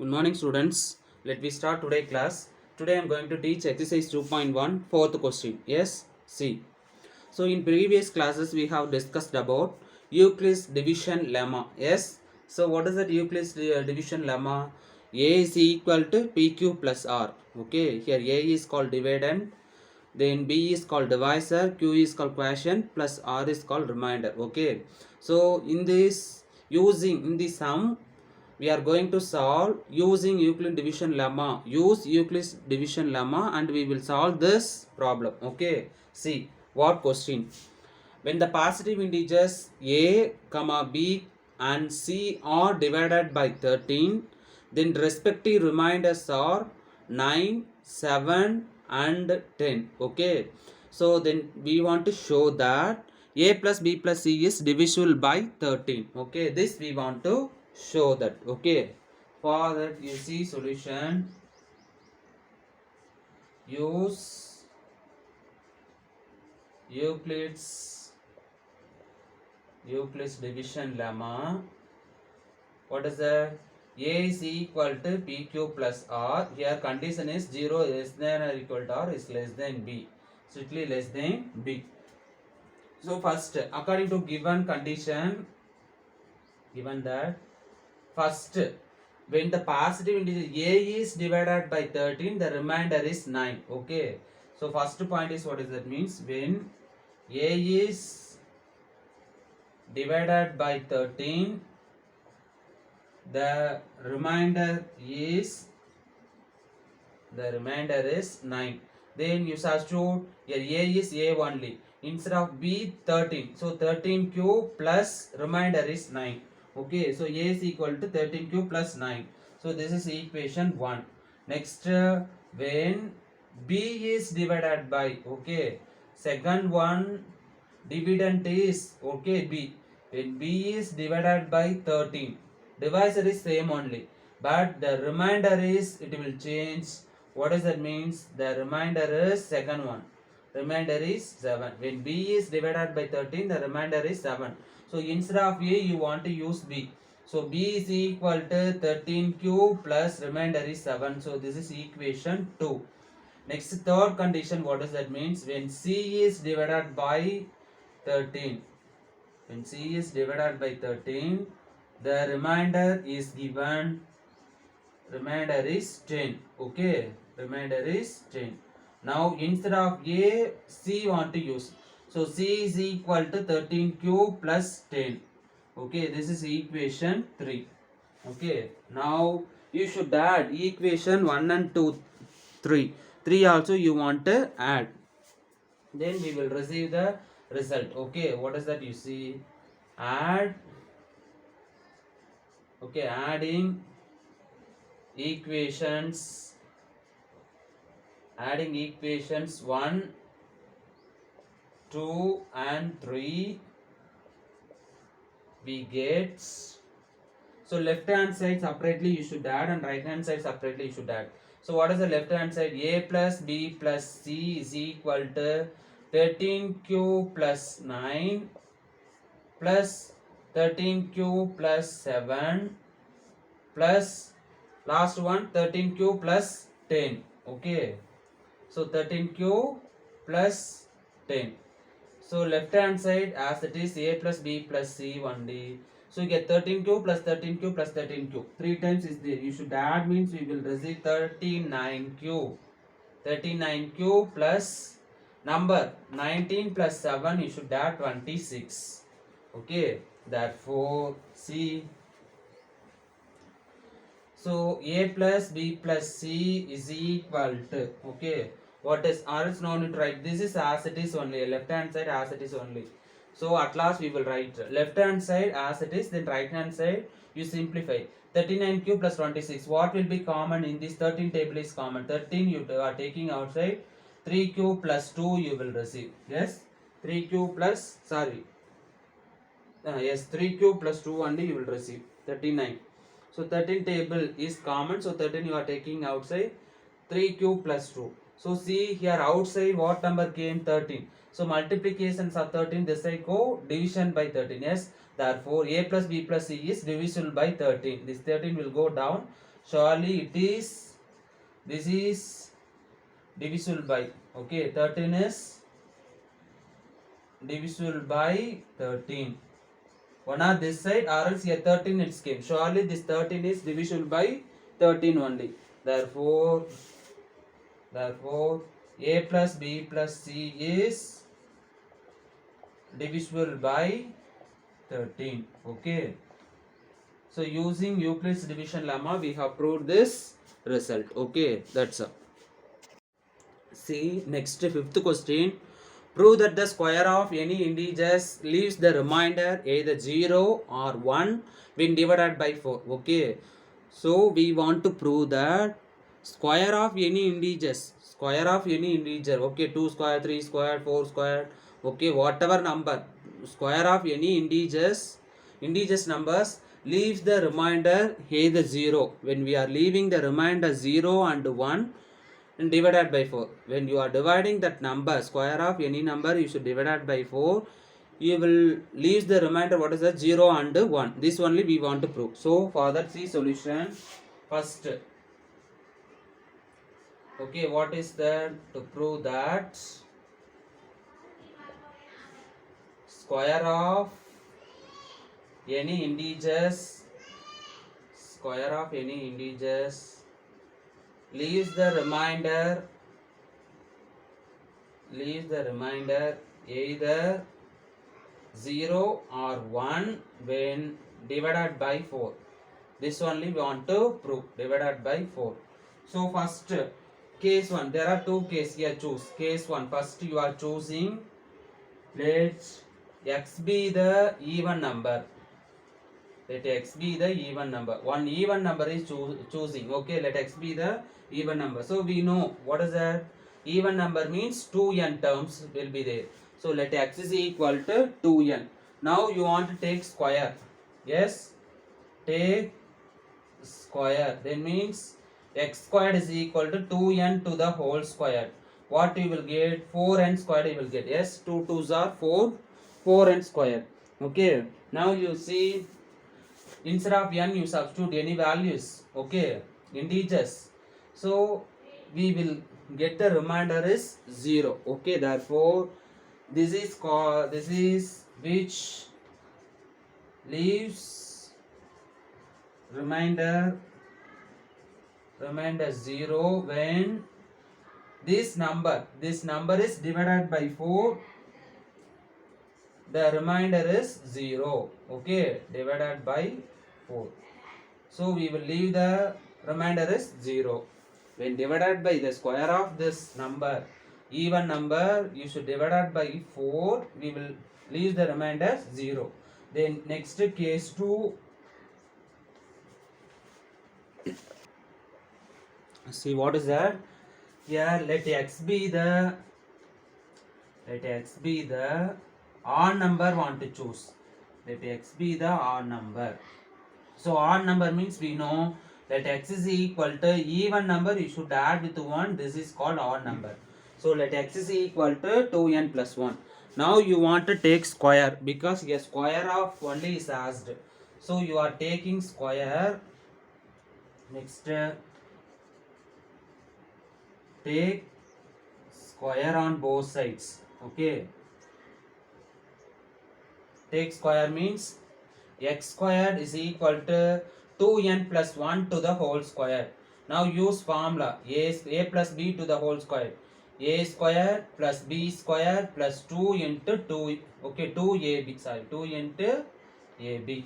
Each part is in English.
Good morning students. Let me start today class. Today I am going to teach exercise 2.1 fourth question. Yes, see. So in previous classes we have discussed about Euclid's division lemma. Yes. So what is that Euclid's division lemma? A is equal to PQ plus R. Okay. Here A is called dividend. Then B is called divisor. Q is called quotient plus R is called remainder. Okay. So in this using in the sum we are going to solve using Euclid division lemma. Use Euclid's division lemma and we will solve this problem. Okay. See what question. When the positive integers a, b and c are divided by 13, then respective remainders are 9, 7 and 10. Okay. So then we want to show that a plus b plus c is divisible by 13. Okay. This we want to show that. Okay. For that you see solution. Use Euclid's division lemma. What is that? A is equal to PQ plus R. Here condition is 0 less than or equal to R is less than B. Strictly less than B. So first, according to given condition, given that first, when the positive integer A is divided by 13, the remainder is 9. Okay. So first point is what does that means? When A is divided by 13, the remainder is 9. Then you substitute here a is a only instead of b 13, so 13q plus remainder is 9. Okay, so a is equal to 13q plus 9. So this is equation 1. Next, when b is divided by, okay, second one dividend is, okay, b. When b is divided by 13, divisor is same only, but the remainder is, it will change. What does that means? The remainder is second one. Remainder is 7. When b is divided by 13, the remainder is 7. So instead of a, you want to use b. So b is equal to 13q plus remainder is 7. So this is equation 2. Next, third condition, what does that means? When c is divided by 13. When c is divided by 13, the remainder is given, remainder is 10. Okay, remainder is 10. Now instead of a, c want to use. So c is equal to 13q plus 10. Okay, this is equation 3. Okay, now you should add equation 1 and 2, 3. 3 also you want to add. Then we will receive the result. Okay, what is that you see? Add. Okay, adding equations 1, 2 and 3, we get, so left hand side separately you should add and right hand side separately you should add. So what is the left hand side? A plus b plus c is equal to 13q plus 9 plus 13q plus 7 plus last one 13q plus 10. Okay, so 13q plus 10. So left hand side as it is a plus b plus c only. So you get 13q plus 13q plus 13q. 3 times is there. You should add means we will receive 39q. 39q plus number 19 plus 7 you should add 26. Okay, therefore C. So a plus b plus c is equal to, okay, what is or else no need to write. This is as it is only, left hand side as it is only. So at last we will write left hand side as it is, then right hand side you simplify. 39q plus 26. What will be common in this 13 table is common. 13 you are taking outside. 3q plus 2 you will receive. Yes, 3q plus, sorry. Yes, 3q plus 2 only you will receive. 39. So 13 table is common. So 13 you are taking outside. 3q plus 2. So see here outside what number came? 13. So multiplications of 13 this side go, division by 13. Yes. Therefore a plus b plus c is divisible by 13. This 13 will go down. surely it is, this is divisible by, okay, 13 is divisible by 13. One on this side or else here 13 it came. Surely this 13 is divisible by 13 only. Therefore a plus b plus c is divisible by 13. Okay. So using Euclid's division lemma we have proved this result. Okay, that's all. See next fifth question. Prove that the square of any integers leaves the remainder either 0 or 1 when divided by 4. Okay. So we want to prove that square of any integers, okay, 2 square, 3 square, 4 square, okay, whatever number, square of any integers numbers leaves the remainder either 0. When we are leaving the remainder 0 and 1 and divided by 4. When you are dividing that number, square of any number, you should divide it by 4. You will leave the remainder, what is that, 0 and 1. This only we want to prove. So for that, see solution. First, okay, what is that? To prove that square of any integers leaves the remainder either 0 or 1 when divided by 4. This only we want to prove, divided by 4. So first case 1, there are two cases here, choose. Case 1, first you are choosing, let x be the even number. Let x be the even number. One even number is choosing. Okay, let x be the even number. So we know what is that? Even number means 2n terms will be there. So let x is equal to 2n. Now you want to take square. Yes, take square. Then means x squared is equal to 2n to the whole square. What you will get? 4n squared you will get. Yes, 2 2s are 4, 4n square. Okay. Now you see, instead of n you substitute any values, okay, integers. So we will get the remainder is 0. Okay, therefore this is which leaves remainder 0 when this number is divided by 4, the remainder is 0. Okay, divided by 4. So we will leave the remainder is 0. When divided by the square of this number, even number, you should divide it by 4. We will leave the remainder 0. Then next case 2. See what is that? Here let x be the odd number want to choose. Let x be the odd number. So odd number means we know that x is equal to even number, you should add with 1. This is called odd number. So let x is equal to 2n plus 1. Now you want to take square because a square of only is asked. So you are taking square. Next, take square on both sides. Okay. Take square means x squared is equal to 2n plus 1 to the whole square. Now use formula a plus b to the whole square. A square plus b square plus 2 into 2. Okay, 2ab. Sorry, 2 into ab.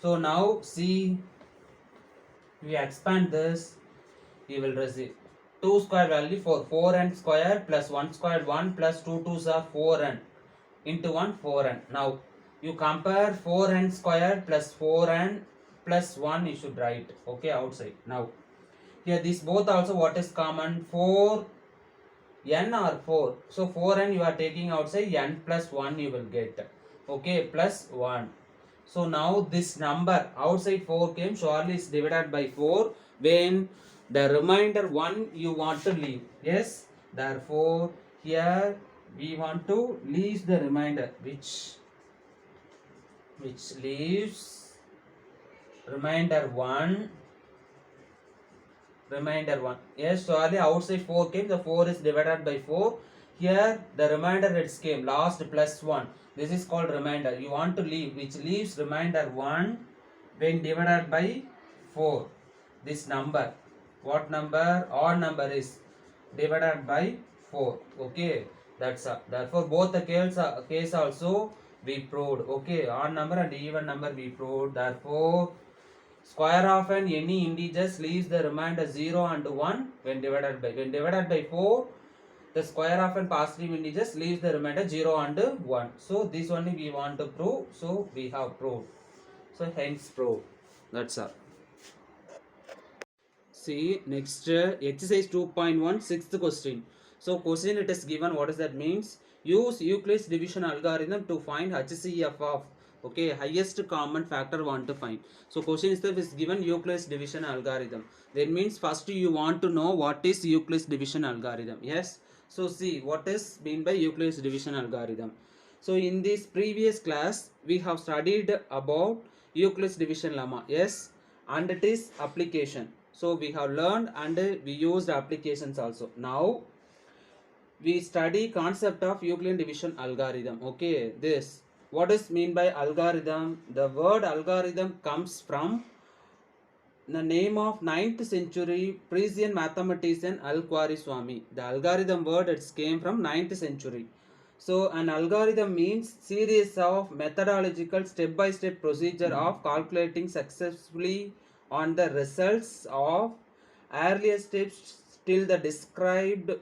So now see, we expand this, you will receive 2 square value 4. 4n square plus 1 squared 1 plus 2 2s are 4n into 1 4n. Now you compare 4n square plus 4n plus 1 you should write, okay, outside. Now here this both also what is common, 4n or 4. So 4n you are taking outside, n plus 1 you will get, okay, plus 1. So now this number outside 4 came, surely is divided by 4 when the remainder 1 you want to leave. Yes, therefore here we want to leave the remainder which leaves remainder 1 remainder 1. Yes, surely outside 4 came, the 4 is divided by 4. Here the remainder it came, last plus 1. This is called remainder. You want to leave, which leaves remainder 1 when divided by 4. This number, what number? Odd number is divided by 4. Okay, that's therefore both the case also we proved. Okay, odd number and even number we proved. Therefore square of any integers leaves the remainder 0 and 1 when divided by 4. The square of an positive integers leaves the remainder 0 and 1. So this only we want to prove. So we have proved. So hence proved. That's all. See next exercise 2.1 sixth question. So question it is given, what does that means? Use Euclid's division algorithm to find HCF of, okay, highest common factor want to find. So question itself is given Euclid's division algorithm. That means first you want to know what is Euclid's division algorithm. Yes. So see what is mean by Euclid's division algorithm. So in this previous class we have studied about Euclid's division lemma. Yes, and it is application. So we have learned and we used applications also. Now we study concept of Euclidean division algorithm. Okay, this what is mean by algorithm? The word algorithm comes from the name of 9th century Persian mathematician Al-Khwarizmi. The algorithm word it came from 9th century. So an algorithm means series of methodological step-by-step procedure of calculating successfully on the results of earlier steps till the described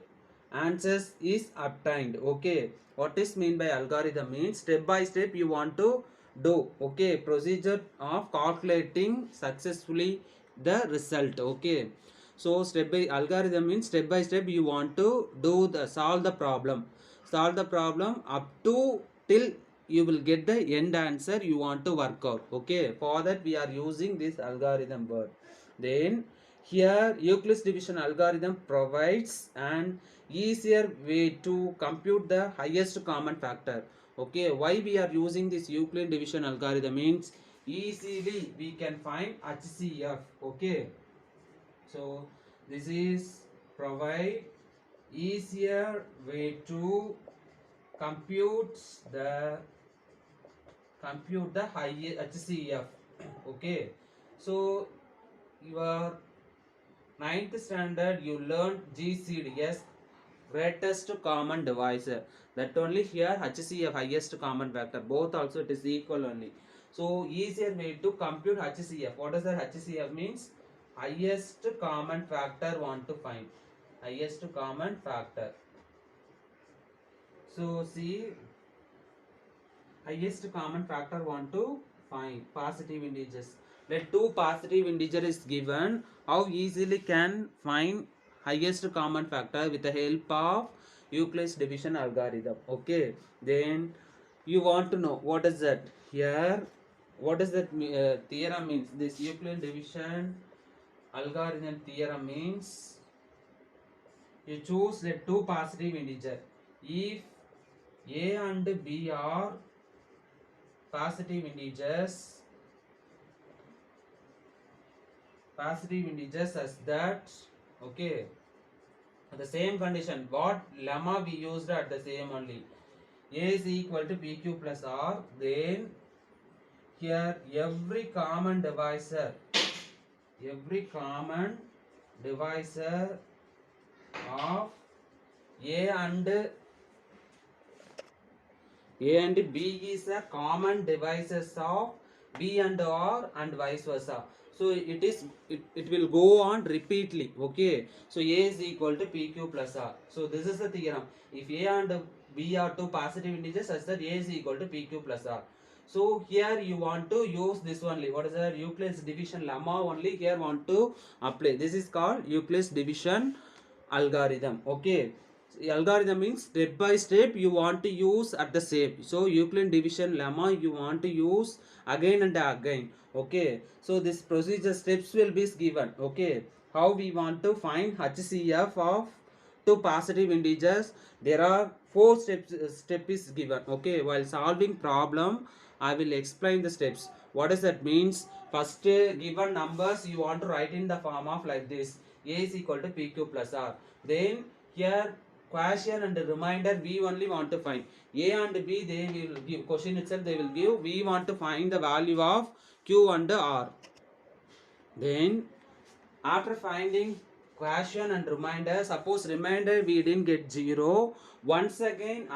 answers is obtained. Okay, what is mean by algorithm means step by step you want to do, okay, procedure of calculating successfully the result. Okay, so step by algorithm means step by step you want to do the solve the problem up to till you will get the end answer you want to work out. Okay, for that we are using this algorithm word. Then here Euclid's division algorithm provides an easier way to compute the highest common factor. Okay, why we are using this Euclid division algorithm means easily we can find HCF. Okay, so this is provide easier way to compute the high HCF. Okay, so your 9th standard you learned GCD, yes, greatest common divisor. That only here HCF highest common factor, both also it is equal only. So easier way to compute HCF. What does that HCF means? Highest common factor want to find. Highest common factor. So see, highest common factor want to find positive integers. Let two positive integer is given. How easily can find highest common factor with the help of Euclid's division algorithm. Okay, then you want to know what is that here. What does that theorem means? This Euclid division algorithm theorem means you choose let two positive integer. If a and b are positive integers as that, okay, the same condition what lemma we used at the same only, a is equal to pq plus r, then here every common divisor of a and b is a common divisors of b and r and vice versa. So it will go on repeatedly. Okay, so a is equal to pq plus r. So this is the theorem. If a and b are two positive integers such that a is equal to pq plus r. So here you want to use this only. What is the Euclid's division lemma only here want to apply. This is called Euclid's division algorithm. Okay, algorithm means step by step you want to use at the same. So Euclid division lemma you want to use again and again. Okay, so this procedure steps will be given. Okay, how we want to find HCF of two positive integers. There are four step is given. Okay, while solving problem I will explain the steps. What does that means? first given numbers you want to write in the form of like this: a is equal to pq plus r. Then here quotient and remainder we only want to find. A and b they will give, question itself they will give, we want to find the value of q and r. Then after finding quotient and remainder, suppose remainder we didn't get 0, once again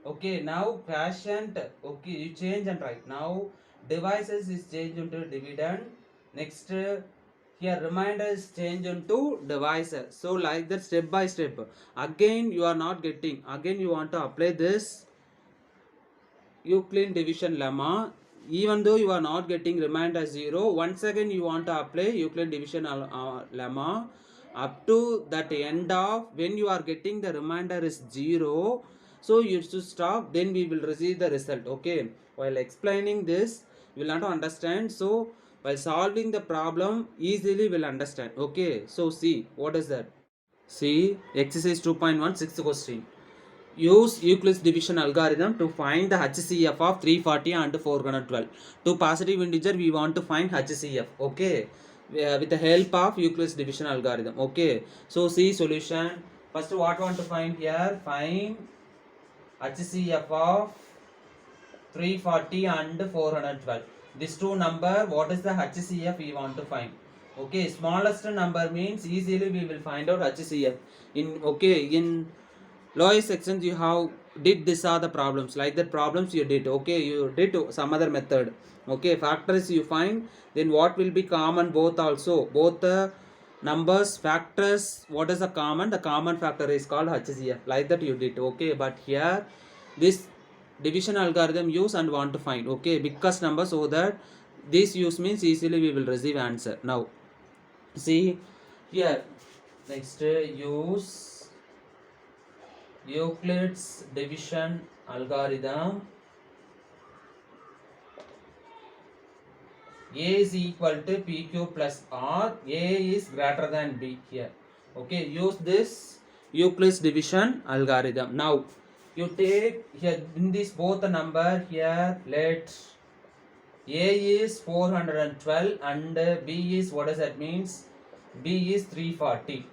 okay, now quotient, okay, you change and write. Now divisors is changed into dividend. Next here remainder is changed into divisor. So like that, step by step. Again you are not getting, again you want to apply this Euclid division lemma. Even though you are not getting remainder 0, once again you want to apply Euclid division lemma up to that end of when you are getting the remainder is 0. So you should stop, then we will receive the result. Okay, while explaining this you will not understand, so while solving the problem easily will understand. Okay, so see what is that. See exercise 2.1 sixth question. Use Euclid's division algorithm to find the HCF of 340 and 412. To positive integer, we want to find HCF. Okay, with the help of Euclid's division algorithm. Okay, so see solution. First, what want to find here? Find HCF of 340 and 412. These two number, what is the HCF we want to find? Okay, smallest number means easily we will find out HCF. In lowest sections you have did this are the problems, like that problems you did. Okay, you did some other method. Okay, factors you find, then what will be common both also, both the numbers factors, what is the common factor is called HCF, like that you did. Okay, but here this division algorithm use and want to find, okay, biggest number, so that this use means easily we will receive answer. Now see here, next use Euclid's division algorithm. A is equal to PQ plus R. A is greater than B here. Okay, use this Euclid's division algorithm. Now you take here in this both the number here, let A is 412 and B is, what does that means? B is 340.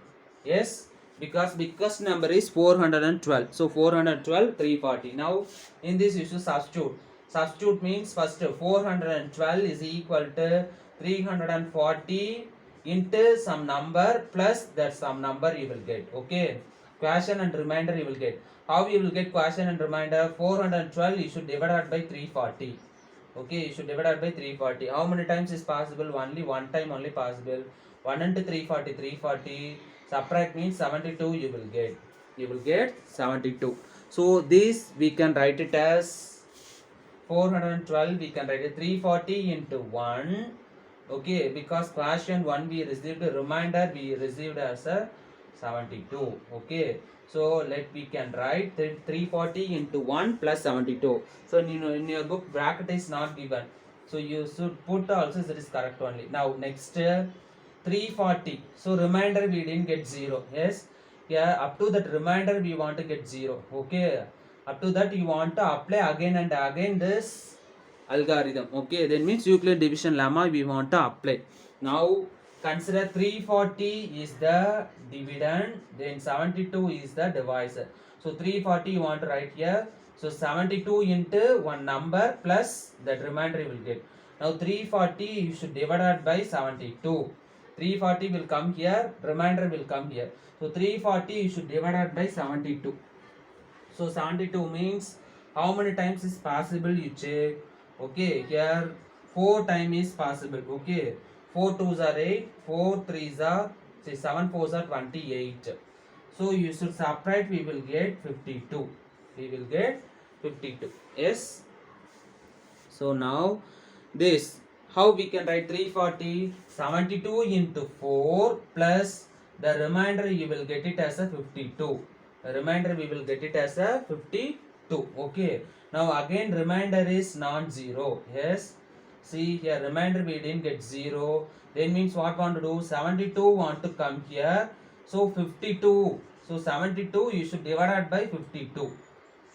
Yes, because biggest number is 412. So 412, 340. Now in this you should substitute. Substitute means first 412 is equal to 340 into some number plus that some number you will get. Okay, quotient and remainder you will get. How you will get quotient and remainder? 412 you should divide it by 340. Okay, you should divide it by 340. How many times is possible? Only one time only possible. 1 into 340, 340. Subtract means 72 you will get. You will get 72. So this we can write it as 412, we can write it 340 into 1. Okay, because quotient 1 we received, remainder we received as a 72. Okay, so we can write 340 into 1 plus 72. So in your book bracket is not given, so you should put also that is correct only. Now next 340, so remainder we didn't get 0. Yes, yeah, up to that remainder we want to get 0. Okay, up to that you want to apply again and again this algorithm. Okay, that means Euclid division lemma we want to apply. Now consider 340 is the dividend, then 72 is the divisor. So 340 you want to write here. So 72 into one number plus that remainder you will get. Now 340 you should divide it by 72. 340 will come here, remainder will come here. So 340 you should divide it by 72. So 72 means how many times is possible you check. Okay, here 4 times is possible. Okay, 4 2s are 8, 4 3s are, say 7 4s are 28. So you should subtract, we will get 52. We will get 52. Yes. So now this, how we can write 340? 72 into 4 plus the remainder you will get it as a 52. The remainder we will get it as a 52. Okay. Now again remainder is non-zero. Yes. See here remainder we didn't get 0. Then means what want to do? 72 want to come here. So 52. So 72 you should divide it by 52.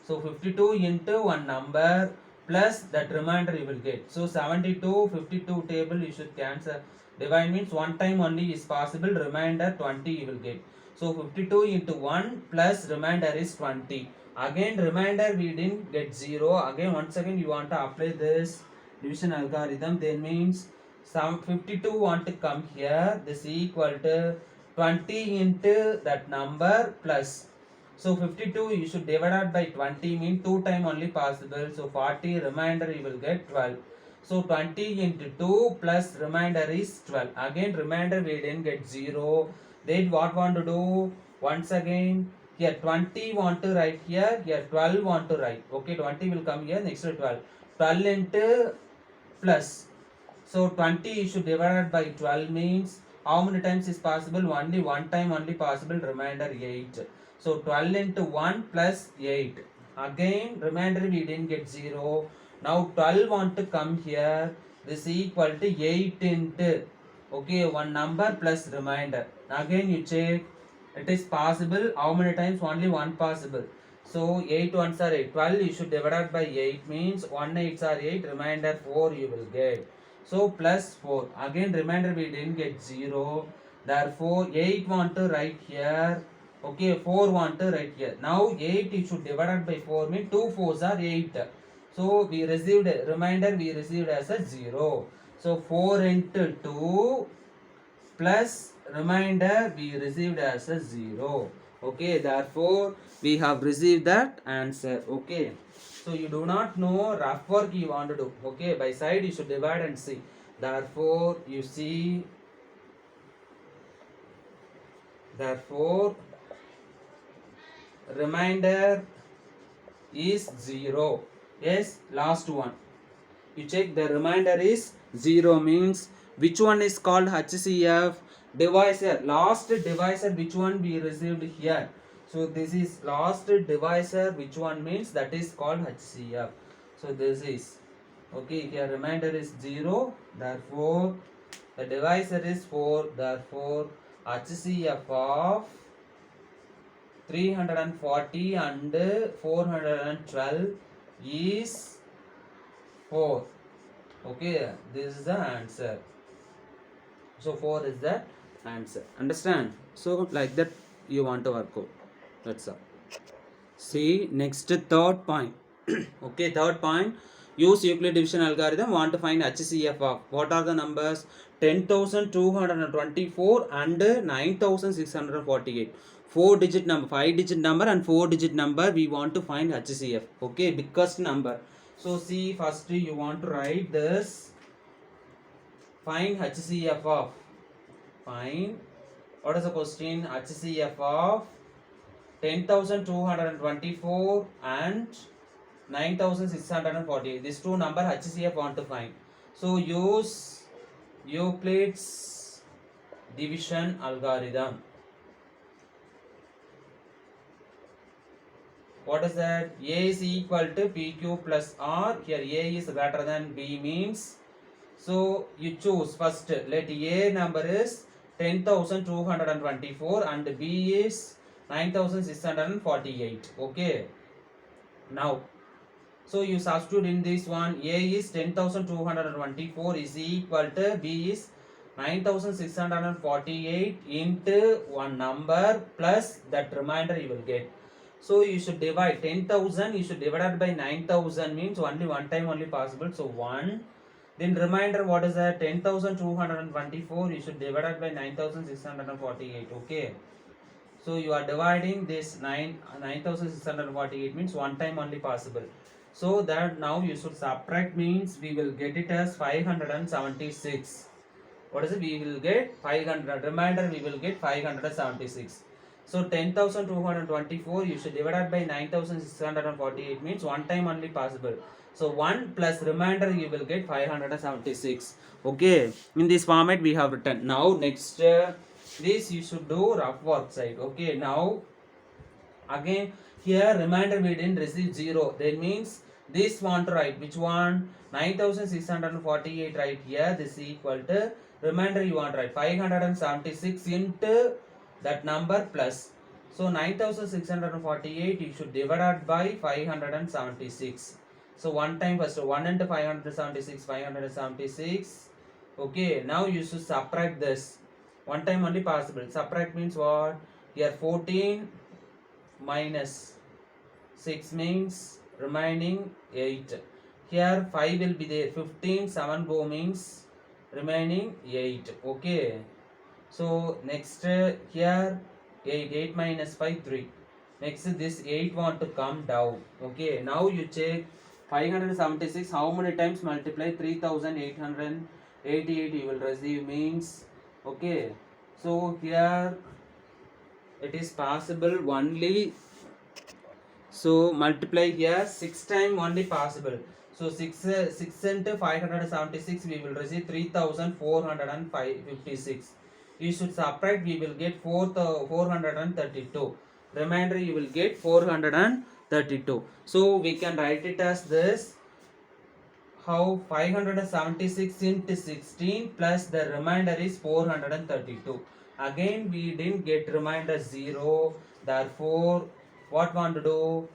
So 52 into one number plus that remainder you will get. So 72, 52 table you should cancel. Divide means one time only is possible, remainder 20 you will get. So 52 into 1 plus remainder is 20. Again remainder we didn't get 0. Again once again you want to apply this division algorithm. Then means some 52 want to come here. This equal to 20 into that number plus. So 52 you should divide it by 20 mean 2 time only possible. So 40 remainder you will get 12. So 20 into 2 plus remainder is 12. Again remainder we didn't get 0. Then what want to do? Once again here 20 want to write here. Here 12 want to write. Okay, 20 will come here. Next to 12. 12 into plus. So 20 you should divide it by 12 means how many times is possible? Only one time only possible, remainder 8. So 12 into 1 plus 8. Again remainder we didn't get 0. Now 12 want to come here. This equal to 8 into, okay, one number plus remainder. Again you check it is possible. How many times? Only one possible. So 8 ones are 8. 12 you should divide it by 8 means 1 8s are 8. Remainder 4 you will get. So plus 4. Again remainder we didn't get 0. Therefore 8 want to write here. Okay, 4 want to write here. Now 8 you should divide it by 4 means 2 4s are 8. So we received remainder we received as a 0. So 4 into 2 plus remainder we received as a 0. Okay, therefore we have received that answer. Okay, so you do not know rough work you want to do. Okay, by side you should divide and see. Therefore you see, therefore remainder is 0. Yes, last one you check the remainder is 0 means which one is called HCF? Divisor, last divisor which one we received here. So this is last divisor, which one means that is called HCF. So this is, okay, here remainder is 0, therefore the divisor is 4, therefore HCF of 340 and 412 is 4. Okay, this is the answer. So 4 is the answer. Understand? So like that you want to work out. That's all. See next third point. Okay, third point. Use Euclid division algorithm. Want to find HCF of what are the numbers? 10,224 and 9,648. 4-digit number, 5-digit number and 4-digit number. We want to find HCF. Okay, biggest number. So see, first you want to write this. Find HCF of. Find. What is the question? HCF of 10,224 and 9,648. These two number HCF want to find. So use Euclid's division algorithm. What is that? A is equal to PQ plus R. Here A is greater than B means. So you choose first. Let A number is 10,224 and B is 9,648. Okay. Now, so you substitute in this one. A is 10,224 is equal to B is 9,648 into one number plus that remainder you will get. So you should divide 10,000. You should divide it by 9,000 means only one time only possible. So 1. Then remainder what is that? 10,224. You should divide it by 9,648. Okay. So you are dividing this 9,648 means one time only possible. So that now you should subtract means we will get it as 576. What is it? We will get 500. Remainder we will get 576. So 10,224 you should divide it by 9,648 means one time only possible. So 1 plus remainder you will get 576. Okay. In this format we have written. Now next this you should do rough work side. Okay. Now again here remainder we didn't receive 0. That means this want to write which one? 9,648 right here. This is equal to remainder you want to write 576 into that number plus. So 9,648 you should divide it by 576. So one time first 1 into 576, 576. Okay, now you should subtract this. One time only possible. Subtract means what? Here 14 minus 6 means remaining 8. Here 5 will be there. 15, 7 go means remaining 8. Okay. So next here 8. 8 minus 5, 3. Next this 8 want to come down. Okay. Now you check 576. How many times multiply 3888 you will receive means. Okay. So here it is possible only. So multiply here 6 time only possible. So 6 into 576 we will receive 3456. You should subtract, we will get 432. Remainder you will get 432. So we can write it as this. How 576 into 16 plus the remainder is 432. Again we didn't get remainder 0. Therefore what want to do?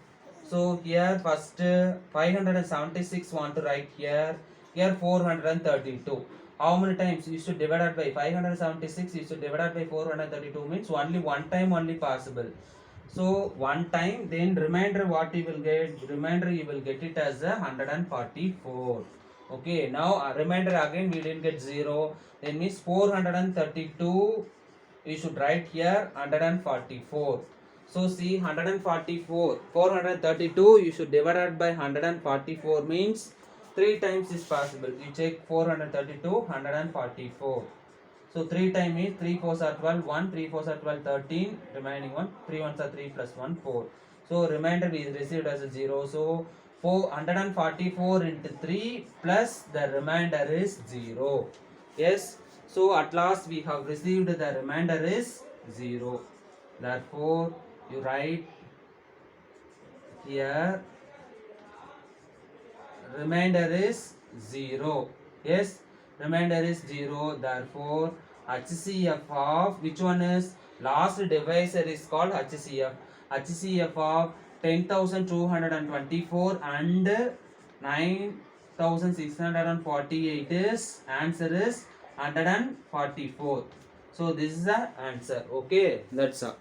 So here first 576 want to write here. Here 432. How many times? You should divide it by 576. You should divide it by 432 means only one time only possible. So one time, then remainder what you will get? Remainder you will get it as a 144. Okay, now remainder again we didn't get 0. Then means 432. You should write here 144. So see 144, 432 you should divide it by 144 means 3 times is possible. You check 432, 144. So 3 times is 3 4s are 12, 1, 3 4s are 12, 13, remaining 1, 3 1s are 3 plus 1, 4. So remainder is received as a 0. So 444 into 3 plus the remainder is 0. Yes. So at last we have received the remainder is 0. Therefore you write here remainder is 0. Yes. Remainder is 0. Therefore HCF of which one is last divisor is called HCF. HCF of 10,224 and 9,648 is answer is 144. So this is the answer. Okay, that's all.